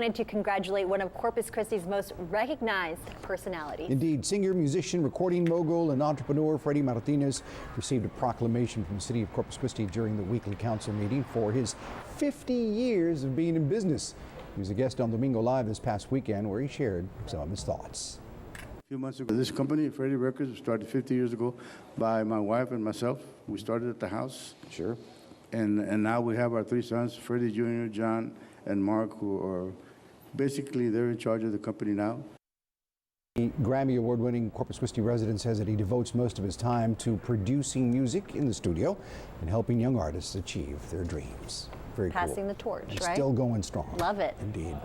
Wanted to congratulate one of Corpus Christi's most recognized personalities. Indeed, singer, musician, recording mogul, and entrepreneur Freddie Martinez received a proclamation from the city of Corpus Christi during the weekly council meeting for his 50 years of being in business. He was a guest on Domingo Live this past weekend where he shared some of his thoughts. A few months ago, this company, Freddie Records, was started 50 years ago by my wife and myself. We started at the house. Sure. And now we have our three sons, Freddie Jr., John, and Mark, who are basically, they're in charge of the company now. The Grammy Award-winning Corpus Christi resident says that he devotes most of his time to producing music in the studio and helping young artists achieve their dreams. Very cool. Passing the torch, and right? Still going strong. Love it. Indeed. Love